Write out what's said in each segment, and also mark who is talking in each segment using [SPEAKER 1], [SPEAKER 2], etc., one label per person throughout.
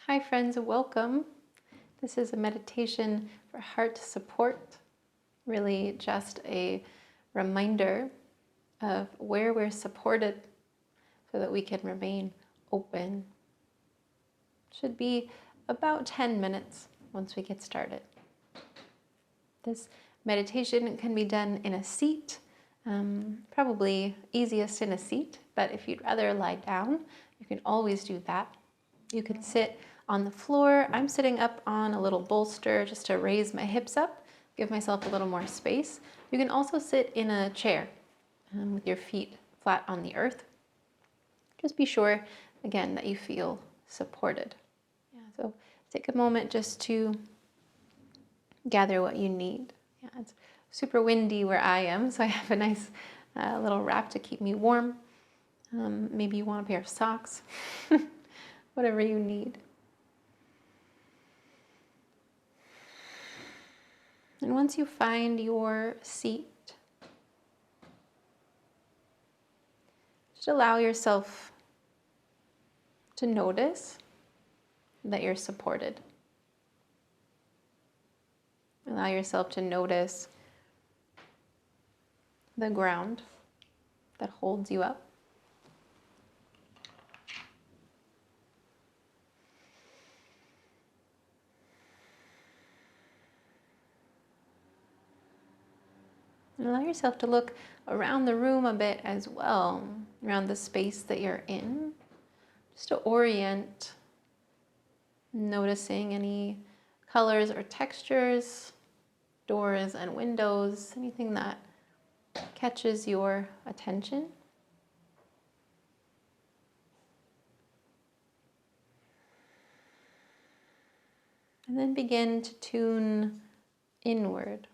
[SPEAKER 1] Hi friends, welcome. This is a meditation for heart support, really just a reminder of where we're supported so that we can remain open. Should be about 10 minutes once we get started. This meditation can be done in a seat, probably easiest in a seat, but if you'd rather lie down, you can always do that. You can sit on the floor. I'm sitting up on a little bolster just to raise my hips up, give myself a little more space. You can also sit in a chair with your feet flat on the earth. Just be sure, again, that you feel supported. So take a moment just to gather what you need. It's super windy where I am, so I have a nice little wrap to keep me warm. Maybe you want a pair of socks, whatever you need. And once you find your seat, just allow yourself to notice that you're supported. Allow yourself to notice the ground that holds you up. And allow yourself to look around the room a bit as well, around the space that you're in, just to orient, noticing any colors or textures, doors and windows, anything that catches your attention. And then begin to tune inward.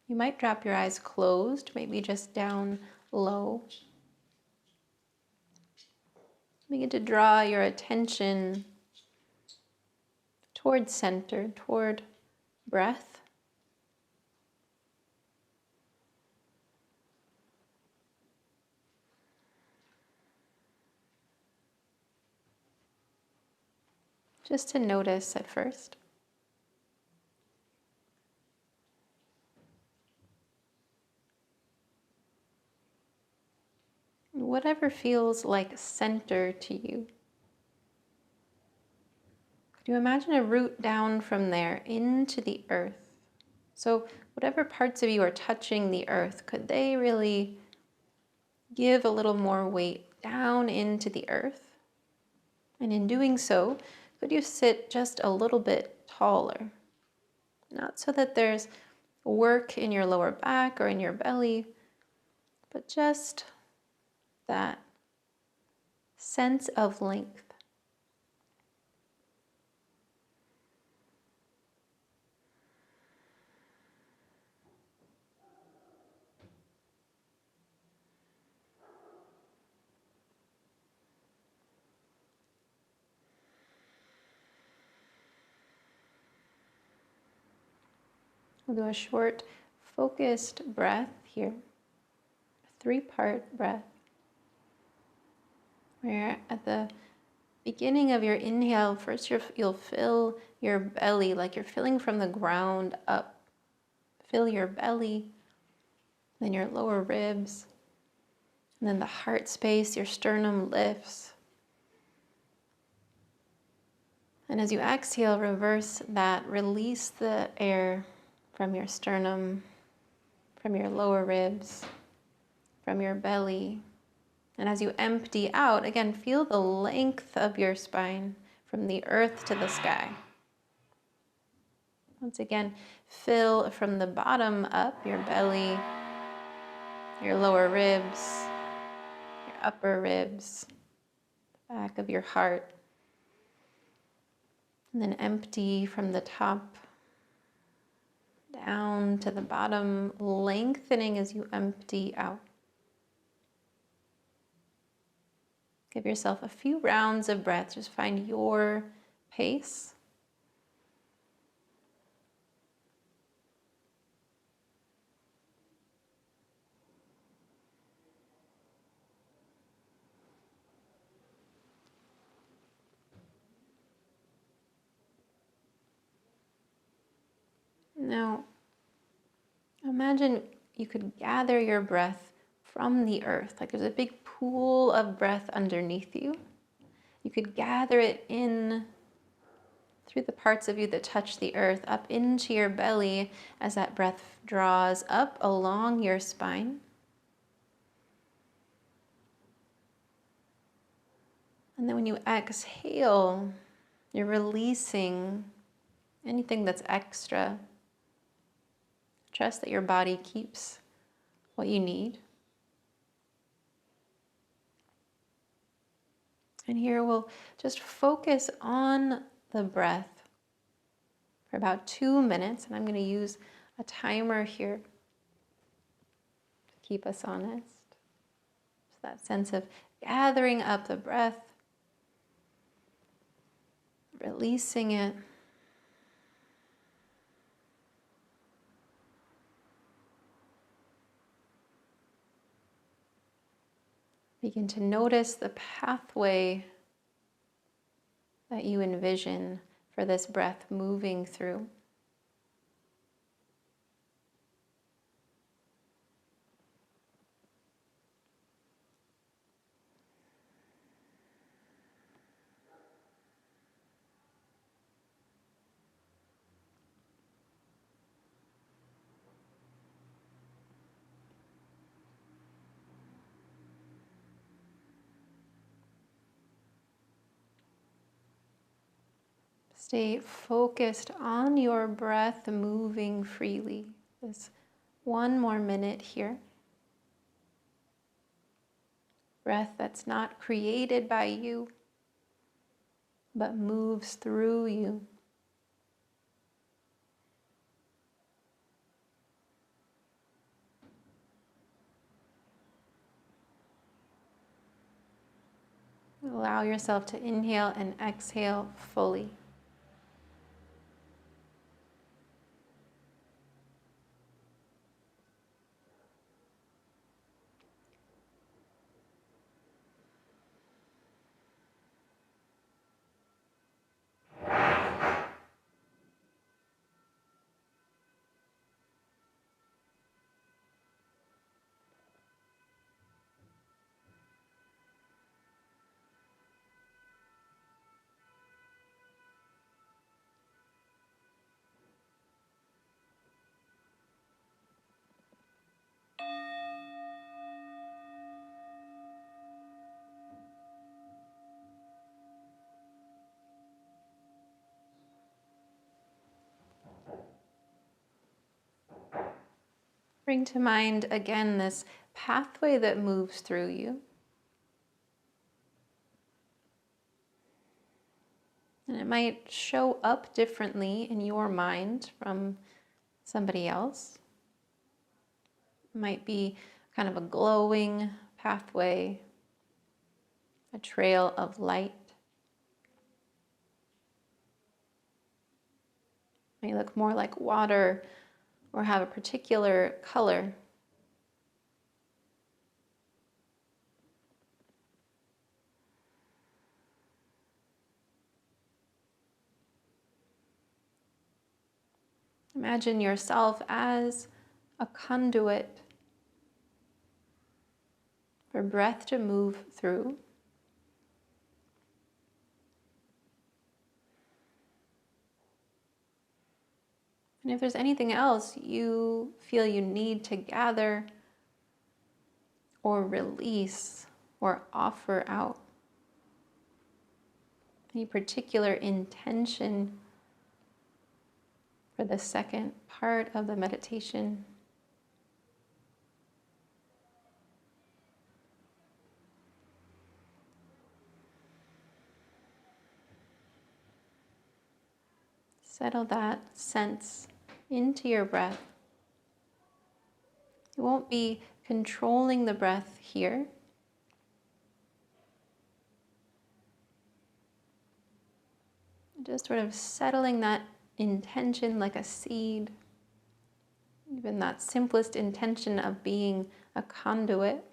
[SPEAKER 1] You might drop your eyes closed, maybe just down low. Begin to draw your attention toward center, toward breath. Just to notice at first. Whatever feels like center to you. Could you imagine a root down from there into the earth? So whatever parts of you are touching the earth, could they really give a little more weight down into the earth? And in doing so, could you sit just a little bit taller? Not so that there's work in your lower back or in your belly, but just that sense of length. We'll do a short, focused breath here, a 3-part breath, where at the beginning of your inhale, first you'll fill your belly like you're filling from the ground up. Fill your belly, then your lower ribs, and then the heart space, your sternum lifts. And as you exhale, reverse that, release the air from your sternum, from your lower ribs, from your belly. And as you empty out, again, feel the length of your spine from the earth to the sky. Once again, fill from the bottom up, your belly, your lower ribs, your upper ribs, the back of your heart. And then empty from the top down to the bottom, lengthening as you empty out. Give yourself a few rounds of breath. Just find your pace. Now, imagine you could gather your breath from the earth, like there's a big pool of breath underneath you. You could gather it in through the parts of you that touch the earth, up into your belly as that breath draws up along your spine. And then when you exhale, you're releasing anything that's extra. Trust that your body keeps what you need. And here we'll just focus on the breath for about 2 minutes. And I'm going to use a timer here to keep us honest. So that sense of gathering up the breath, releasing it. Begin to notice the pathway that you envision for this breath moving through. Stay focused on your breath moving freely. Just 1 more minute here. Breath that's not created by you, but moves through you. Allow yourself to inhale and exhale fully. Bring to mind again this pathway that moves through you. And it might show up differently in your mind from somebody else. It might be kind of a glowing pathway, a trail of light. It may look more like water or have a particular color. Imagine yourself as a conduit for breath to move through. And if there's anything else you feel you need to gather or release or offer out, any particular intention for the second part of the meditation, settle that sense into your breath. You won't be controlling the breath here. Just sort of settling that intention like a seed, even that simplest intention of being a conduit.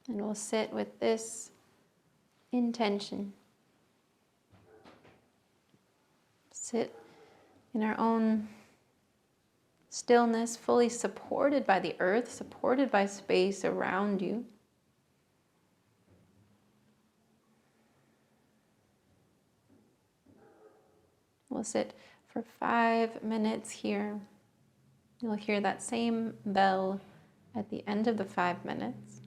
[SPEAKER 1] And we'll sit with this intention. Sit in our own stillness, fully supported by the earth, supported by space around you. We'll sit for 5 minutes here. You'll hear that same bell at the end of the 5 minutes.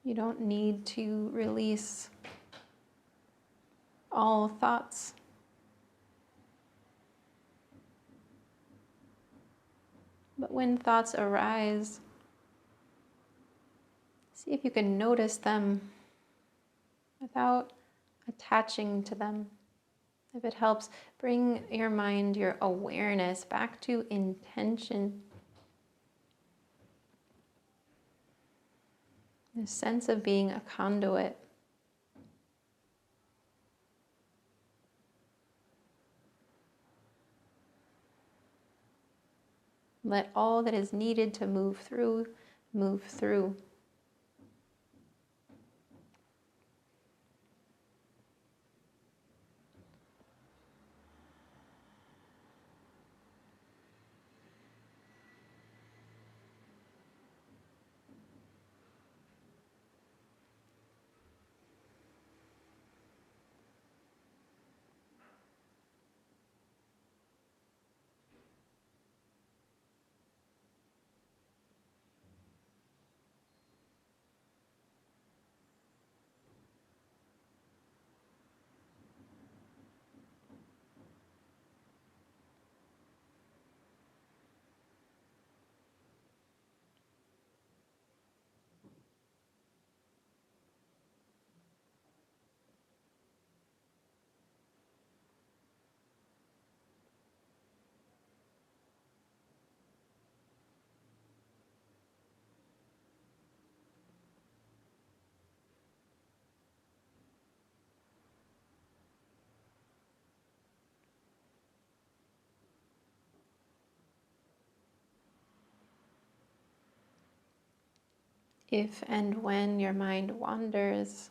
[SPEAKER 1] You don't need to release all thoughts. But when thoughts arise, see if you can notice them without attaching to them. If it helps, bring your mind, your awareness back to intention. The sense of being a conduit. Let all that is needed to move through, move through. If and when your mind wanders,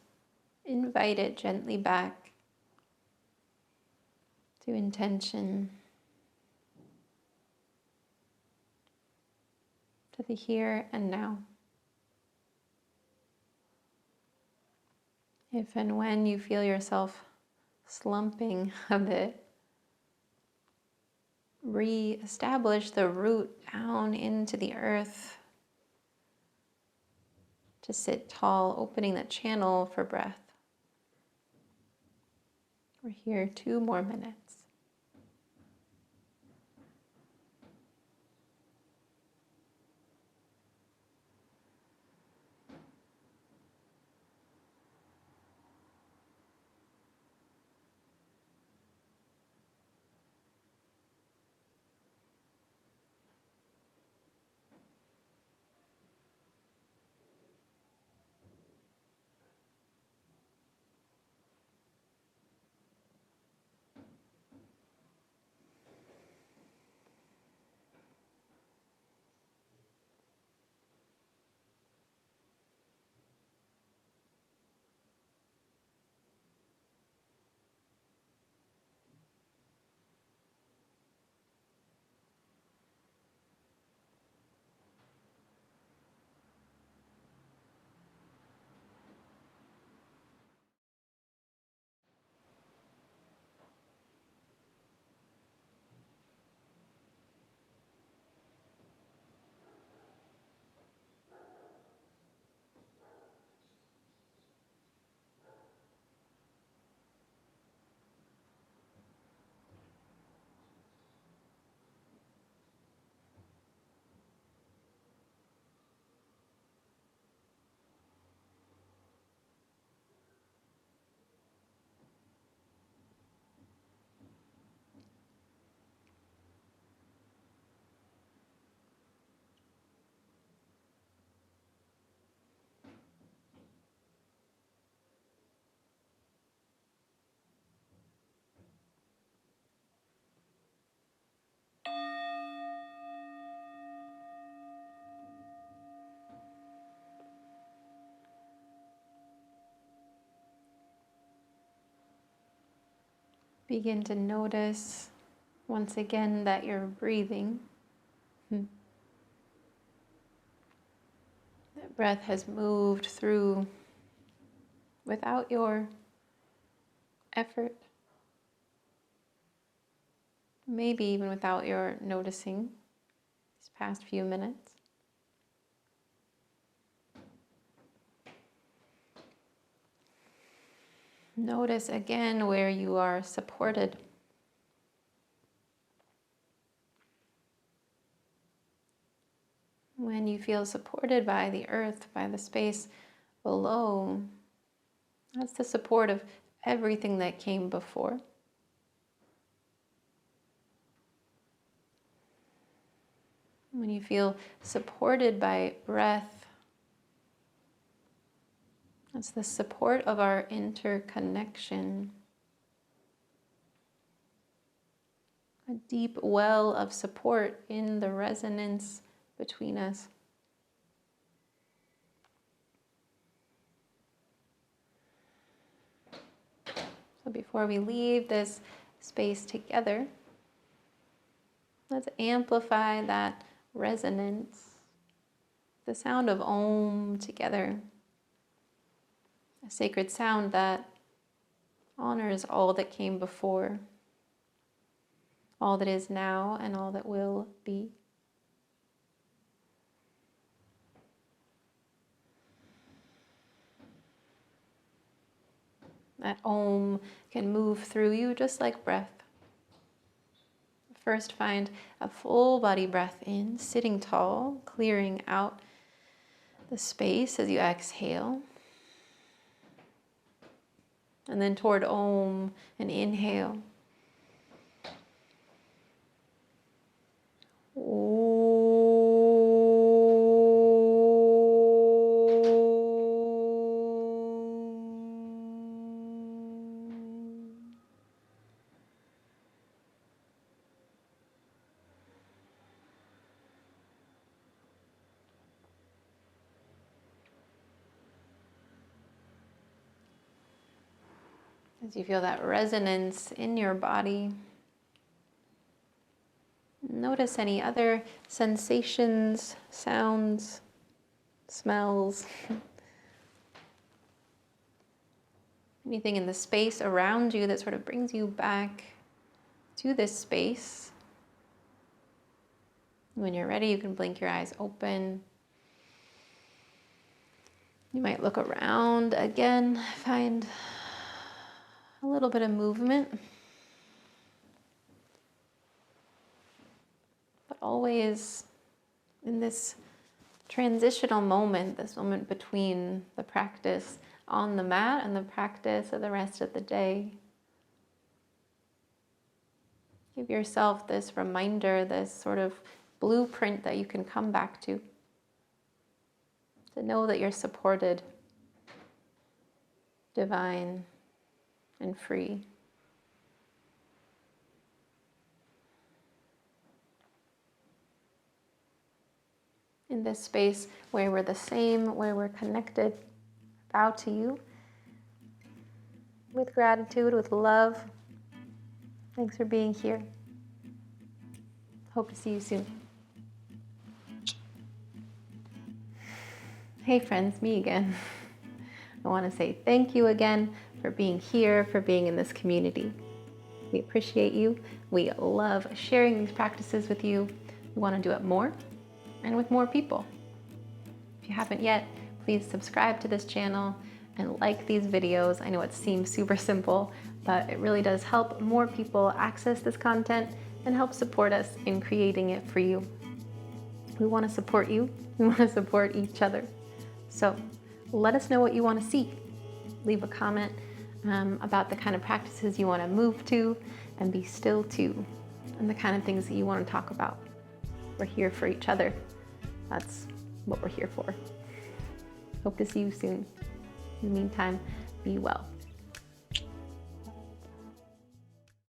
[SPEAKER 1] invite it gently back to intention, to the here and now. If and when you feel yourself slumping a bit, re-establish the root down into the earth to sit tall, opening that channel for breath. We're here 2 more minutes. Begin to notice once again that you're breathing. That breath has moved through without your effort, maybe even without your noticing these past few minutes. Notice again where you are supported. When you feel supported by the earth, by the space below, that's the support of everything that came before. When you feel supported by breath, that's the support of our interconnection. A deep well of support in the resonance between us. So before we leave this space together, let's amplify that resonance, the sound of Om together, a sacred sound that honors all that came before, all that is now and all that will be. That Om can move through you just like breath. First, find a full body breath in, sitting tall, clearing out the space as you exhale. And then toward Om, an inhale. As you feel that resonance in your body, notice any other sensations, sounds, smells, anything in the space around you that sort of brings you back to this space. When you're ready, you can blink your eyes open. You might look around again, find a little bit of movement, but always in this transitional moment, this moment between the practice on the mat and the practice of the rest of the day. Give yourself this reminder, this sort of blueprint that you can come back to know that you're supported, divine, and free. In this space where we're the same, where we're connected, bow to you with gratitude, with love. Thanks for being here. Hope to see you soon. Hey friends, me again. I want to say thank you again for being here, for being in this community. We appreciate you. We love sharing these practices with you. We want to do it more and with more people. If you haven't yet, please subscribe to this channel and like these videos. I know it seems super simple, but it really does help more people access this content and help support us in creating it for you. We want to support you. We want to support each other. So let us know what you want to see. Leave a comment about the kind of practices you want to move to and be still to, and the kind of things that you want to talk about. We're here for each other. That's what we're here for. Hope to see you soon. In the meantime, be well.